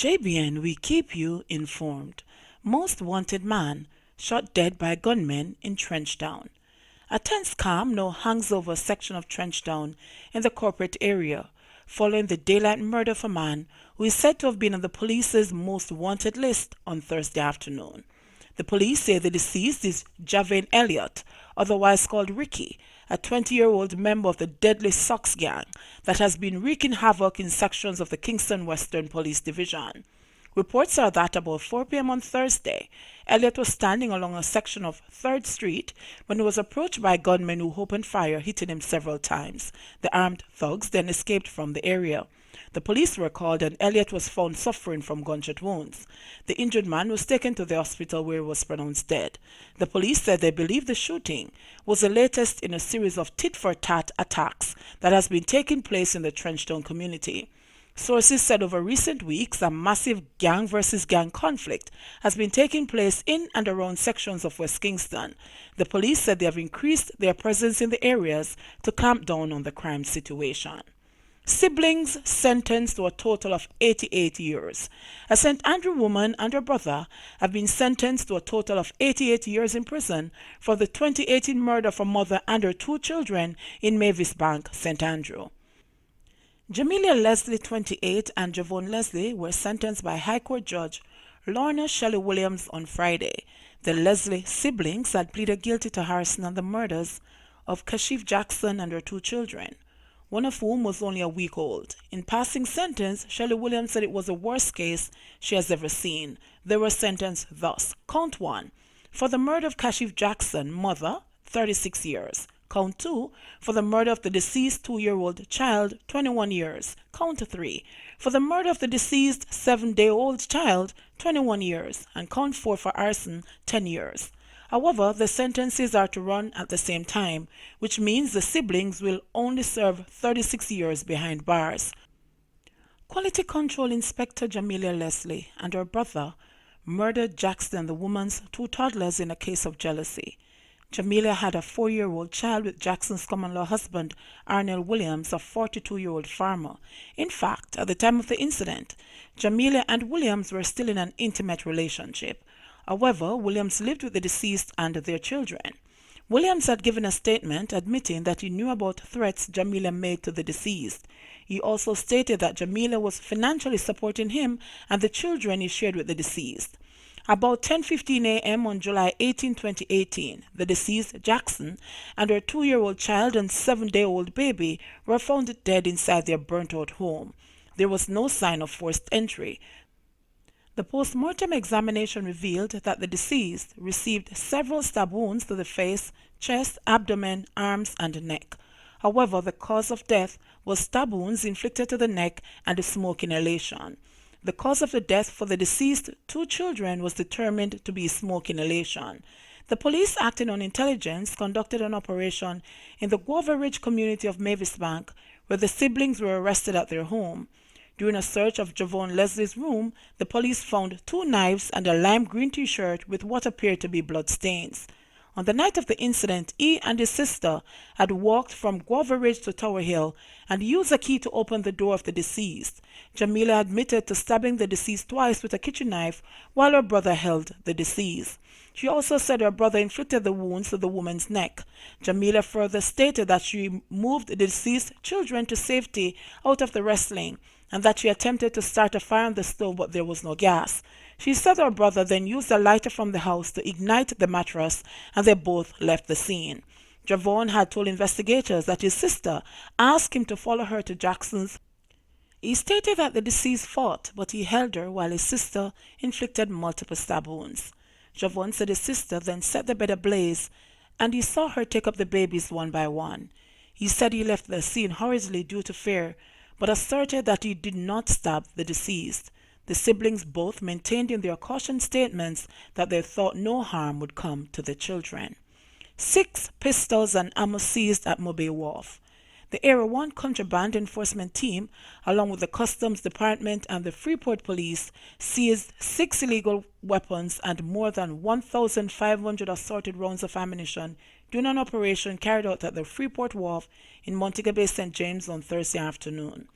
JBN, we keep you informed. Most wanted man shot dead by gunmen in Trenchtown. A tense calm now hangs over a section of Trenchtown in the corporate area, following the daylight murder of a man who is said to have been on the police's most wanted list on Thursday afternoon. The police say the deceased is JBN Sh0t, otherwise called Ricky, a 20-year-old member of the deadly Sox gang that has been wreaking havoc in sections of the Kingston Western Police Division. Reports are that about 4 p.m. on Thursday, Sh0t was standing along a section of 3rd Street when he was approached by gunmen who opened fire, hitting him several times. The armed thugs then escaped from the area. The police were called and Sh0t was found suffering from gunshot wounds. The injured man was taken to the hospital where he was pronounced dead. The police said they believe the shooting was the latest in a series of tit-for-tat attacks that has been taking place in the Trenchtown community. Sources said over recent weeks a massive gang versus gang conflict has been taking place in and around sections of West Kingston. The police said they have increased their presence in the areas to clamp down on the crime situation. Siblings sentenced to a total of 88 years. A St. Andrew woman and her brother have been sentenced to a total of 88 years in prison for the 2018 murder of a mother and her 2 children in Mavis Bank, St. Andrew. Jamila Leslie, 28, and Javon Leslie were sentenced by High Court Judge Lorna Shelley Williams on Friday. The Leslie siblings had pleaded guilty to arson and the murders of Kashif Jackson and her 2 children, one of whom was only a week old. In passing sentence, Shelley Williams said it was the worst case she has ever seen. They were sentenced thus. Count 1, for the murder of Kashif Jackson, mother, 36 years. Count 2, for the murder of the deceased 2-year-old child, 21 years. Count 3, for the murder of the deceased 7-day-old child, 21 years. And count 4 for arson, 10 years. However, the sentences are to run at the same time, which means the siblings will only serve 36 years behind bars. Quality Control Inspector Jamila Leslie and her brother murdered Jackson, the woman's 2 toddlers, in a case of jealousy. Jamila had a 4-year-old child with Jackson's common-law husband, Arnell Williams, a 42-year-old farmer. In fact, at the time of the incident, Jamila and Williams were still in an intimate relationship. However, Williams lived with the deceased and their children. Williams had given a statement admitting that he knew about threats Jamila made to the deceased. He also stated that Jamila was financially supporting him and the children he shared with the deceased. About 10:15 a.m. on July 18, 2018, the deceased Jackson and her 2-year-old child and 7-day-old baby were found dead inside their burnt-out home. There was no sign of forced entry. The post-mortem examination revealed that the deceased received several stab wounds to the face, chest, abdomen, arms, and neck. However, the cause of death was stab wounds inflicted to the neck and smoke inhalation. The cause of the death for the deceased 2 children was determined to be smoke inhalation. The police, acting on intelligence, conducted an operation in the Guava Ridge community of Mavis Bank, where the siblings were arrested at their home. During a search of Javon Leslie's room, the police found 2 knives and a lime green t-shirt with what appeared to be blood stains. On the night of the incident, he and his sister had walked from Guava Ridge to Tower Hill and used a key to open the door of the deceased. Jamila admitted to stabbing the deceased twice with a kitchen knife while her brother held the deceased. She also said her brother inflicted the wounds to the woman's neck. Jamila further stated that she moved the deceased children to safety out of the wrestling and that she attempted to start a fire on the stove but there was no gas. She said her brother then used a lighter from the house to ignite the mattress and they both left the scene. Javon had told investigators that his sister asked him to follow her to Jackson's. He stated that the deceased fought, but he held her while his sister inflicted multiple stab wounds. Javon said his sister then set the bed ablaze and he saw her take up the babies one by one. He said he left the scene hurriedly due to fear, but asserted that he did not stab the deceased. The siblings both maintained in their caution statements that they thought no harm would come to the children. 6 pistols and ammo seized at Obeah Wharf. The Area 1 Contraband Enforcement Team, along with the Customs Department and the Freeport Police, seized 6 illegal weapons and more than 1,500 assorted rounds of ammunition during an operation carried out at the Freeport Wharf in Montego Bay, St. James on Thursday afternoon.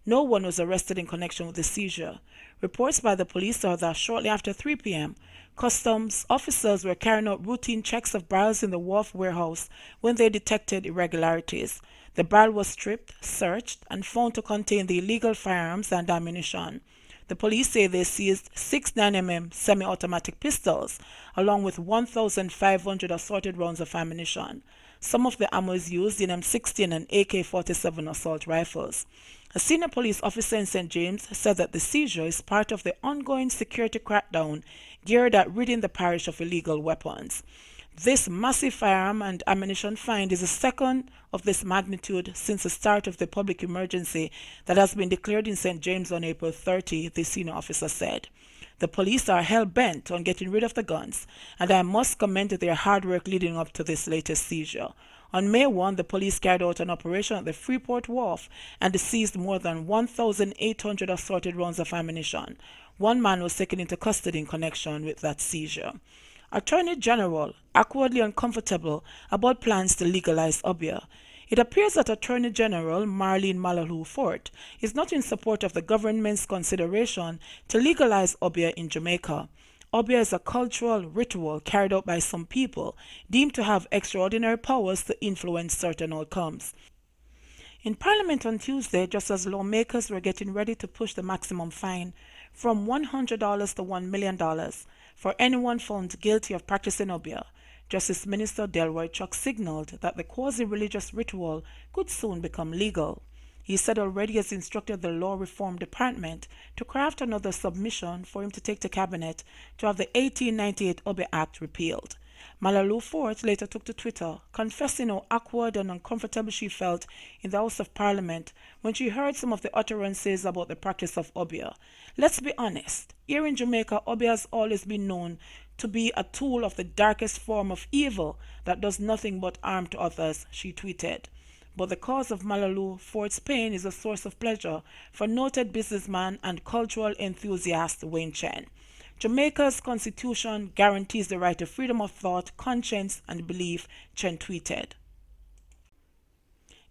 No one was arrested in connection with the seizure. Reports by the police are that shortly after 3 p.m., customs officers were carrying out routine checks of barrels in the wharf warehouse when they detected irregularities. The barrel was stripped, searched, and found to contain the illegal firearms and ammunition. The police say they seized 6 9mm semi-automatic pistols, along with 1,500 assorted rounds of ammunition. Some of the ammo is used in M16 and AK-47 assault rifles. A senior police officer in St. James said that the seizure is part of the ongoing security crackdown geared at ridding the parish of illegal weapons. This massive firearm and ammunition find is the second of this magnitude since the start of the public emergency that has been declared in St. James on April 30, the senior officer said. The police are hell-bent on getting rid of the guns, and I must commend their hard work leading up to this latest seizure. On May 1, the police carried out an operation at the Freeport Wharf and seized more than 1,800 assorted rounds of ammunition. One man was taken into custody in connection with that seizure. Attorney General awkwardly uncomfortable about plans to legalize Obeah. It appears that Attorney General Marlene Malala Fort is not in support of the government's consideration to legalize Obeah in Jamaica. Obeah is a cultural ritual carried out by some people deemed to have extraordinary powers to influence certain outcomes. In Parliament on Tuesday, just as lawmakers were getting ready to push the maximum fine from $100 to $1 million for anyone found guilty of practicing Obeah, Justice Minister Sh0t signaled that the quasi-religious ritual could soon become legal. He said already he has instructed the Law Reform Department to craft another submission for him to take to Cabinet to have the 1898 Obeah Act repealed. Malala Fort later took to Twitter, confessing how awkward and uncomfortable she felt in the House of Parliament when she heard some of the utterances about the practice of Obeah. Let's be honest, here in Jamaica, Obeah has always been known to be a tool of the darkest form of evil that does nothing but harm to others, she tweeted. But the cause of Malala Fort's pain is a source of pleasure for noted businessman and cultural enthusiast Wayne Chen. Jamaica's constitution guarantees the right to freedom of thought, conscience, and belief, Chen tweeted.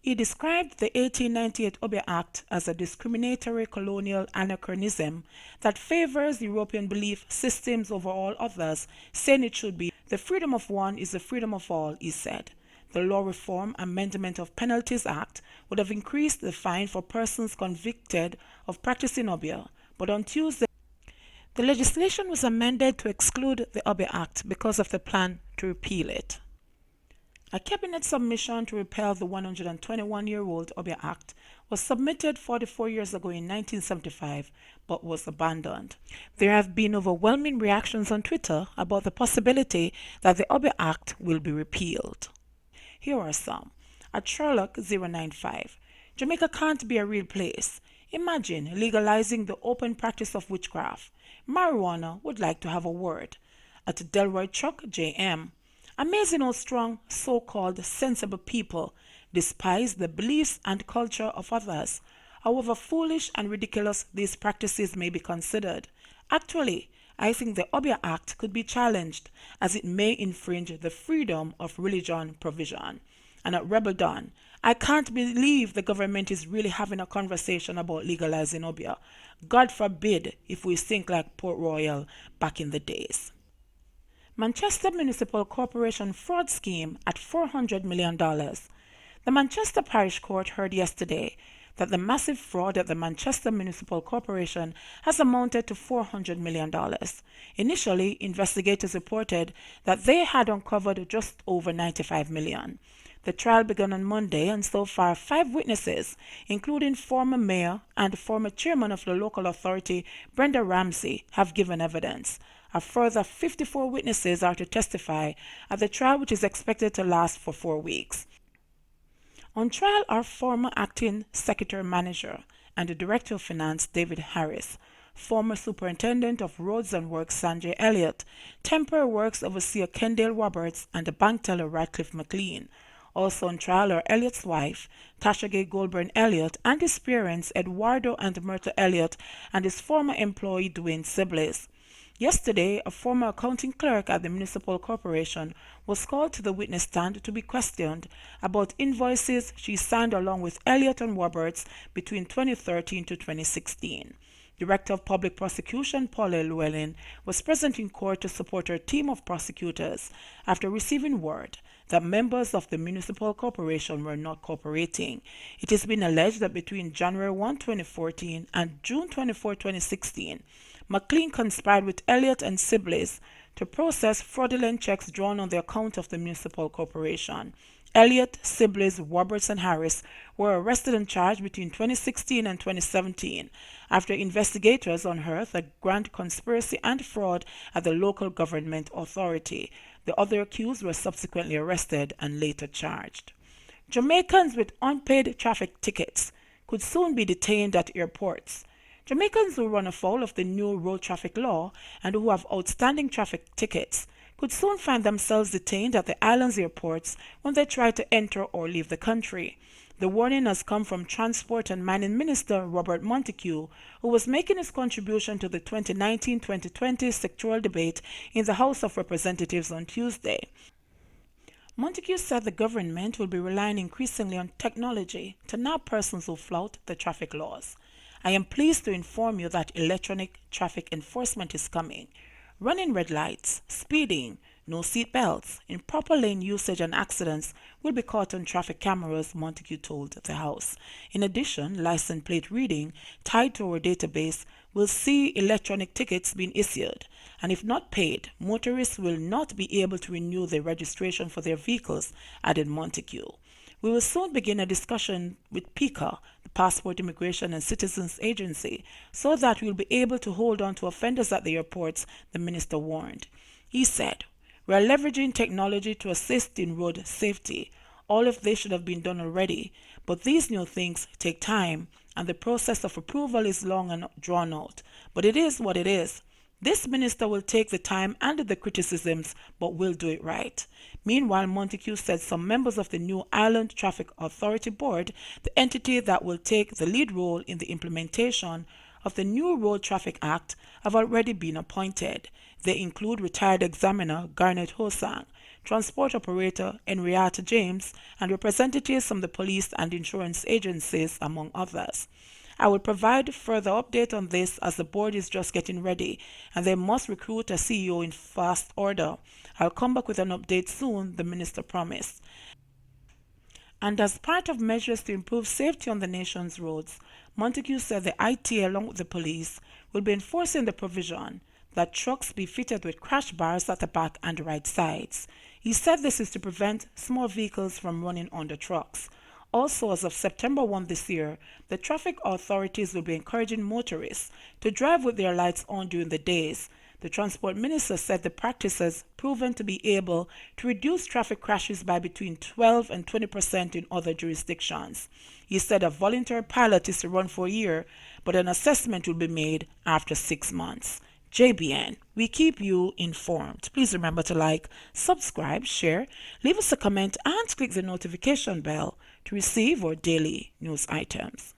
He described the 1898 Obeah Act as a discriminatory colonial anachronism that favors European belief systems over all others, saying it should be the freedom of one is the freedom of all, he said. The Law Reform Amendment of Penalties Act would have increased the fine for persons convicted of practicing Obeah, but on Tuesday, the legislation was amended to exclude the Obeah Act because of the plan to repeal it. A cabinet submission to repeal the 121-year-old Obeah Act was submitted 44 years ago in 1975 but was abandoned. There have been overwhelming reactions on Twitter about the possibility that the Obeah Act will be repealed. Here are some. At Sherlock095, Jamaica can't be a real place. Imagine legalizing the open practice of witchcraft. Marijuana would like to have a word. At Delroy Chuck JM, amazing how strong so-called sensible people despise the beliefs and culture of others, however foolish and ridiculous these practices may be considered. Actually, I think the Obeah Act could be challenged as it may infringe the freedom of religion provision. And at Rebel Dawn, I can't believe the government is really having a conversation about legalizing Obeah. God forbid if we think like Port Royal back in the days. Manchester Municipal Corporation fraud scheme at $400 million. The Manchester Parish Court heard yesterday that the massive fraud at the Manchester Municipal Corporation has amounted to $400 million. Initially, investigators reported that they had uncovered just over $95 million. The trial began on Monday, and so far 5 witnesses, including former mayor and former chairman of the local authority, Brenda Ramsey, have given evidence. A further 54 witnesses are to testify at the trial, which is expected to last for 4 weeks. On trial are former acting secretary manager and the director of finance David Harris, former superintendent of roads and works Sanjay Elliott, temporary works overseer Kendall Roberts, and the bank teller Radcliffe McLean. Also on trial are Elliott's wife, Tasha Gay Goldburn Elliott, and his parents Eduardo and Myrtle Elliott, and his former employee Dwayne Sibley. Yesterday, a former accounting clerk at the Municipal Corporation was called to the witness stand to be questioned about invoices she signed along with Elliott and Roberts between 2013 to 2016. Director of Public Prosecution Paula Llewellyn was present in court to support her team of prosecutors after receiving word that members of the Municipal Corporation were not cooperating. It has been alleged that between January 1, 2014 and June 24, 2016, McLean conspired with Elliott and Sibley's to process fraudulent checks drawn on the account of the Municipal Corporation. Elliott, Sibley's, Roberts, and Harris were arrested and charged between 2016 and 2017 after investigators unearthed a grand conspiracy and fraud at the local government authority. The other accused were subsequently arrested and later charged. Jamaicans with unpaid traffic tickets could soon be detained at airports. Jamaicans who run afoul of the new road traffic law and who have outstanding traffic tickets could soon find themselves detained at the island's airports when they try to enter or leave the country. The warning has come from Transport and Mining Minister Robert Montague, who was making his contribution to the 2019-2020 sectoral debate in the House of Representatives on Tuesday. Montague said the government will be relying increasingly on technology to nab persons who flout the traffic laws. I am pleased to inform you that electronic traffic enforcement is coming. Running red lights, speeding, no seat belts, improper lane usage and accidents will be caught on traffic cameras, Montague told the House. In addition, license plate reading tied to our database will see electronic tickets being issued, and if not paid, motorists will not be able to renew their registration for their vehicles, added Montague. We will soon begin a discussion with PICA, the Passport Immigration and Citizens Agency, so that we will be able to hold on to offenders at the airports, the minister warned. He said, "We are leveraging technology to assist in road safety. All of this should have been done already, but these new things take time, and the process of approval is long and drawn out. But it is what it is. This minister will take the time and the criticisms, but will do it right." Meanwhile, Montague said some members of the new Island Traffic Authority Board, the entity that will take the lead role in the implementation of the new Road Traffic Act, have already been appointed. They include retired examiner Garnet Hosang, transport operator Henrietta James, and representatives from the police and insurance agencies, among others. I will provide further update on this as the board is just getting ready and they must recruit a CEO in fast order. I'll come back with an update soon, the minister promised. And as part of measures to improve safety on the nation's roads, Montague said the IT, along with the police, will be enforcing the provision that trucks be fitted with crash bars at the back and right sides. He said this is to prevent small vehicles from running under trucks. Also, as of September 1 this year, the traffic authorities will be encouraging motorists to drive with their lights on during the days. The transport minister said the practice has proven to be able to reduce traffic crashes by between 12 and 20% in other jurisdictions. He said a voluntary pilot is to run for a year, but an assessment will be made after 6 months. JBN, we keep you informed. Please remember to like, subscribe, share, leave us a comment, and click the notification bell to receive our daily news items.